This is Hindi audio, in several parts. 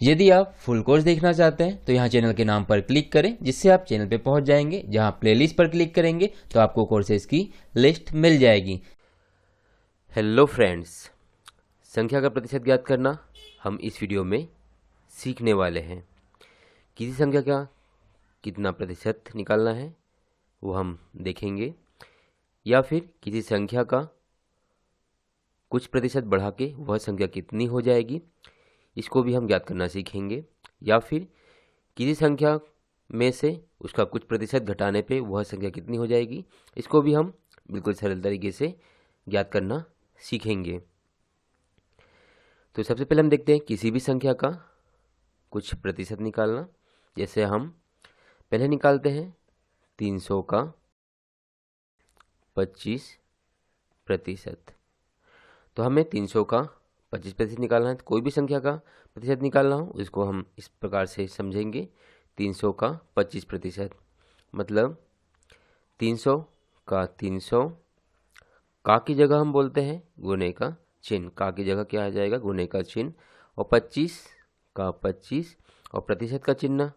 यदि आप फुल कोर्स देखना चाहते हैं तो यहाँ चैनल के नाम पर क्लिक करें, जिससे आप चैनल पे पहुंच जाएंगे। जहां प्लेलिस्ट पर क्लिक करेंगे तो आपको कोर्सेज की लिस्ट मिल जाएगी। हेलो फ्रेंड्स, संख्या का प्रतिशत ज्ञात करना हम इस वीडियो में सीखने वाले हैं। किसी संख्या का कितना प्रतिशत निकालना है वो हम देखेंगे, या फिर किसी संख्या का कुछ प्रतिशत बढ़ा के वह संख्या कितनी हो जाएगी इसको भी हम ज्ञात करना सीखेंगे, या फिर किसी संख्या में से उसका कुछ प्रतिशत घटाने पे वह संख्या कितनी हो जाएगी इसको भी हम बिल्कुल सरल तरीके से ज्ञात करना सीखेंगे। तो सबसे पहले हम देखते हैं किसी भी संख्या का कुछ प्रतिशत निकालना। जैसे हम पहले निकालते हैं 300 का 25%। तो हमें 300 का 25% निकालना है। तो कोई भी संख्या का प्रतिशत निकालना हो इसको हम इस प्रकार से समझेंगे। 300 का 25% मतलब 300 का 300 का की जगह हम बोलते हैं गुने का चिन्ह। का की जगह क्या आ जाएगा? गुने का चिन्ह। और 25 का 25 और प्रतिशत का चिन्ह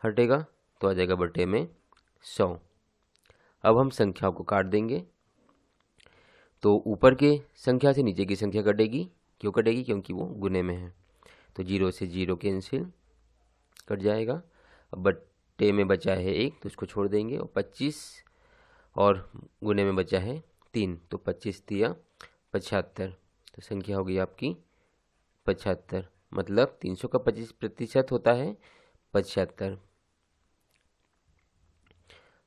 हटेगा तो आ जाएगा बटे में 100। अब हम संख्याओं को काट देंगे। तो ऊपर के संख्या से नीचे की संख्या कटेगी। क्यों कटेगी? क्योंकि वो गुने में है। तो 0 से 0 कैंसिल कट जाएगा। अब बट्टे में बचा है 1 तो इसको छोड़ देंगे, और 25 और गुने में बचा है 3 तो 25 तिया 75। तो संख्या हो गई आपकी 75। मतलब 300 का 25% होता है 75।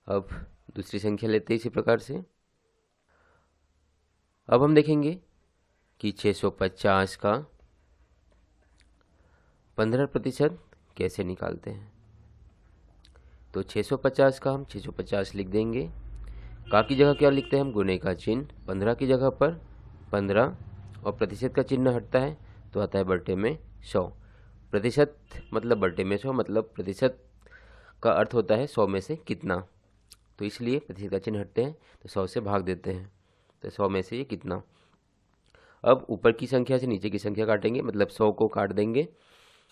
अब दूसरी संख्या लेते हैं इसी प्रकार से। अब हम देखेंगे कि 650 का 15% कैसे निकालते हैं। तो 650 का हम 650 लिख देंगे। का की जगह क्या लिखते हैं हम? गुने का चिन्ह। 15 की जगह पर 15 और प्रतिशत का चिन्ह हटता है तो आता है बटे में 100। प्रतिशत मतलब बटे में 100, मतलब प्रतिशत का अर्थ होता है 100 में से कितना। तो इसलिए प्रतिशत का चिन्ह हटते हैं तो 100 से भाग देते हैं। तो 100 में से ये कितना। अब ऊपर की संख्या से नीचे की संख्या काटेंगे, मतलब 100 को काट देंगे।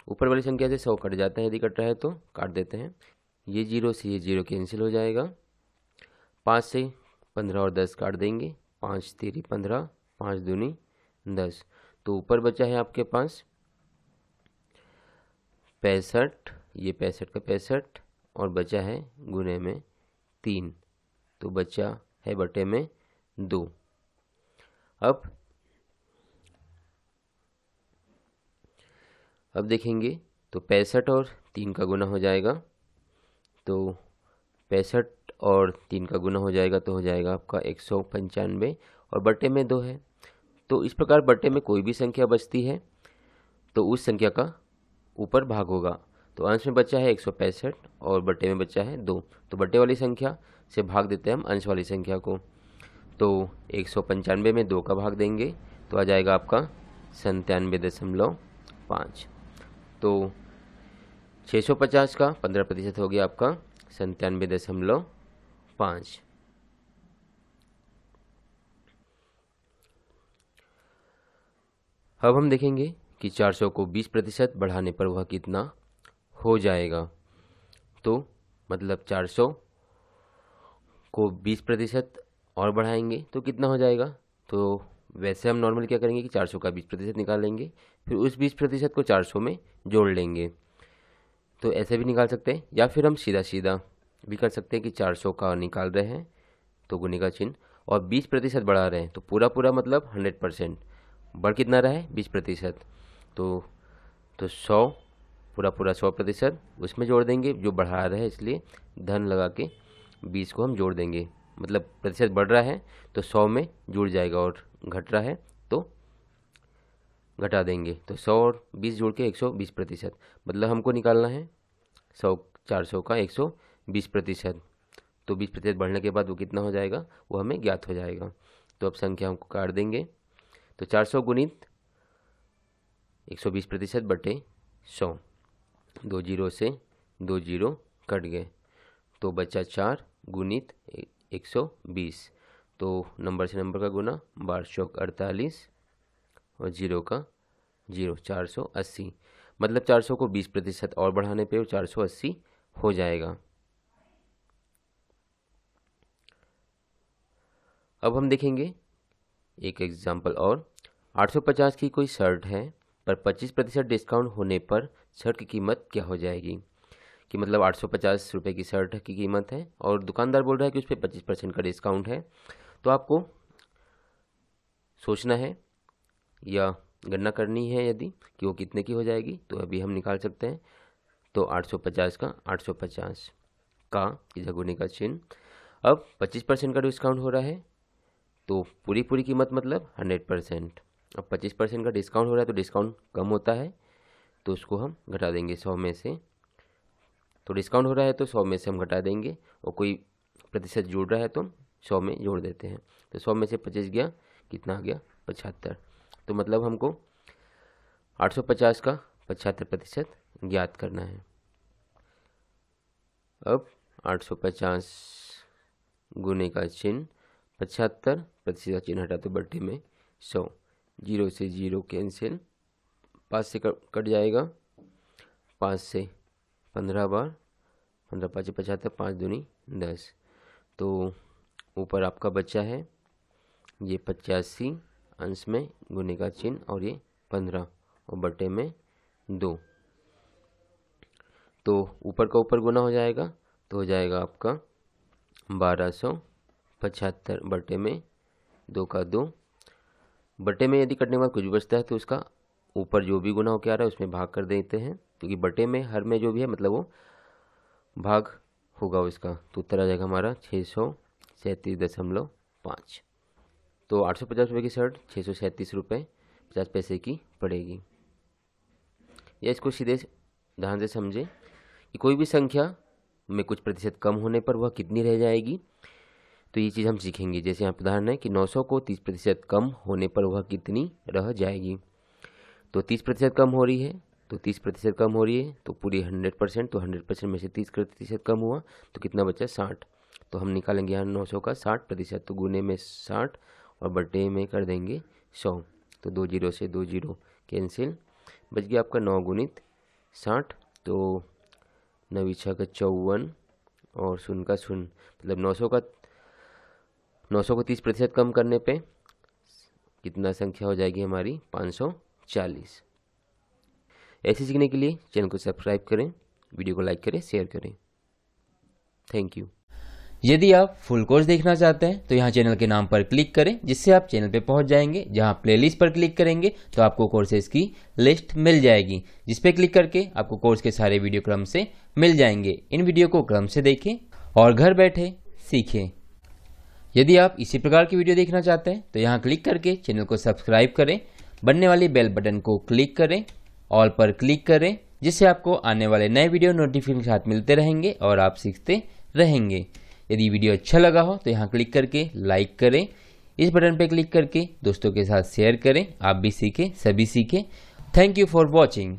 ऊपर वाली संख्या से 100 कट जाता है, यदि कट रहा है तो काट देते हैं। ये 0 से ये 0 कैंसिल हो जाएगा। 5 से 15 और 10 काट देंगे। 5 तेरी 15, 5 दूनी 10। तो ऊपर बचा है आपके पास 65, ये 65 का 65 और बचा है गुने में 3 तो बचा है बटे में 2। अब देखेंगे तो 65 और 3 का गुना हो जाएगा। तो 65 और 3 का गुना हो जाएगा तो हो जाएगा आपका 195 और बटे में 2 है। तो इस प्रकार बटे में कोई भी संख्या बचती है तो उस संख्या का ऊपर भाग होगा। तो अंश में बचा है 165 और बटे में बचा है 2। तो बटे वाली संख्या से भाग देते हैं हम अंश वाली संख्या को। तो 195 में 2 का भाग देंगे तो आ जाएगा आपका 97.5। तो 650 का 15% हो गया आपका 97.5। अब हम देखेंगे कि 400 को 20% बढ़ाने पर वह कितना हो जाएगा। तो मतलब 400 को 20% और बढ़ाएंगे तो कितना हो जाएगा। तो वैसे हम नॉर्मल क्या करेंगे कि 400 का 20% निकालेंगे, फिर उस 20% को 400 में जोड़ लेंगे। तो ऐसे भी निकाल सकते हैं, या फिर हम सीधा सीधा भी कर सकते हैं कि 400 का निकाल रहे हैं तो गुने का चिन्ह और 20% बढ़ा रहे हैं तो पूरा पूरा मतलब 100%। बढ़ कितना रहा है? 20%। तो 100 पूरा पूरा 100% उसमें जोड़ देंगे, जो बढ़ा रहे हैं इसलिए धन लगा के 20 को हम जोड़ देंगे। मतलब प्रतिशत बढ़ रहा है तो 100 में जुड़ जाएगा और घट रहा है तो घटा देंगे। तो 100 और 20 जोड़ के 120%। मतलब हमको निकालना है 400 का 120%। तो 20% बढ़ने के बाद वो कितना हो जाएगा वो हमें ज्ञात हो जाएगा। तो अब संख्या हमको काट देंगे। तो 400 गुणित 120% बटे 100। 2 जीरो से 2 जीरो कट गए तो बचा 4 गुणित 120। तो नंबर से नंबर का गुना, 12 चौक 48 और 0 का 0, 480। मतलब 400 को 20% और बढ़ाने पे वो 480 हो जाएगा। अब हम देखेंगे एक एग्जाम्पल और। 850 की कोई शर्ट है पर 25% डिस्काउंट होने पर शर्ट की कीमत क्या हो जाएगी। कि मतलब 850 रुपये की शर्ट की कीमत है और दुकानदार बोल रहा है कि उस पर 25% का डिस्काउंट है। तो आपको सोचना है या गणना करनी है यदि कि वो कितने की हो जाएगी। तो अभी हम निकाल सकते हैं। तो 850 का 850 का इधर गुणे का चिन्ह। अब 25% का डिस्काउंट हो रहा है तो पूरी कीमत मतलब 100%। अब 25% का डिस्काउंट हो रहा है तो डिस्काउंट कम होता है तो उसको हम घटा देंगे 100 में से। तो डिस्काउंट हो रहा है तो 100 में से हम घटा देंगे और कोई प्रतिशत जुड़ रहा है तो 100 में जोड़ देते हैं। तो 100 में से 25 गया, कितना आ गया 75। तो मतलब हमको 850 का 75% ज्ञात करना है। अब 850 गुने का चिन्ह 75, प्रतिशत का चिन्ह हटा तो बट्टे में 100, 0 से 0 कैंसिल, 5 से कट जाएगा, 5 से 15 बार, 15 5 75, 5 दूनी 10। तो ऊपर आपका बचा है ये 85 अंश में गुने का चिन्ह और ये 15 और बटे में 2। तो ऊपर का ऊपर गुना हो जाएगा तो हो जाएगा आपका 1275 बटे में 2 का 2। बटे में यदि कटने के बाद कुछ बचता है तो उसका ऊपर जो भी गुना होकर आ रहा है उसमें भाग कर देते हैं, क्योंकि बटे में हर में जो भी है मतलब वो भाग होगा उसका। तो उत्तर आ जाएगा हमारा 637.5। तो 850 रुपये की शर्ट 637 रुपये 50 पैसे की पड़ेगी। या इसको सीधे ध्यान से समझें कि कोई भी संख्या में कुछ प्रतिशत कम होने पर वह कितनी रह जाएगी। तो ये चीज़ हम सीखेंगे। जैसे यहाँ उदाहरण है कि 900 को 30% कम होने पर वह कितनी रह जाएगी। तो 30% कम हो रही है तो 30% कम हो रही है तो पूरी 100%। तो 100% में से 30% कम हुआ तो कितना बचा 60। तो हम निकालेंगे यहाँ 900 का 60%। तो गुने में 60 और बटे में कर देंगे 100। तो 2 0 से 2 0 कैंसिल, बच गया आपका 9 गुणित 60। तो 9 6 का 54 और 0 का 0, मतलब 900 को 30% कम करने पे कितना संख्या हो जाएगी हमारी 540। ऐसे सीखने के लिए चैनल को सब्सक्राइब करें, वीडियो को लाइक करें, शेयर करें। Thank you. यदि आप फुल कोर्स देखना चाहते हैं तो यहाँ चैनल के नाम पर क्लिक करें, जिससे आप चैनल पे पहुंच जाएंगे। जहां प्लेलिस्ट पर क्लिक करेंगे तो आपको कोर्सेज की लिस्ट मिल जाएगी, जिस पे क्लिक करके आपको कोर्स के सारे वीडियो क्रम से मिल जाएंगे। इन वीडियो को क्रम से देखें और घर बैठे सीखें। यदि आप इसी प्रकार की वीडियो देखना चाहते हैं तो यहाँ क्लिक करके चैनल को सब्सक्राइब करें, बनने वाली बेल बटन को क्लिक करें, ऑल पर क्लिक करें, जिससे आपको आने वाले नए वीडियो नोटिफिकेशन के साथ मिलते रहेंगे और आप सीखते रहेंगे। यदि वीडियो अच्छा लगा हो तो यहाँ क्लिक करके लाइक करें, इस बटन पर क्लिक करके दोस्तों के साथ शेयर करें। आप भी सीखें, सभी सीखें। Thank you for watching.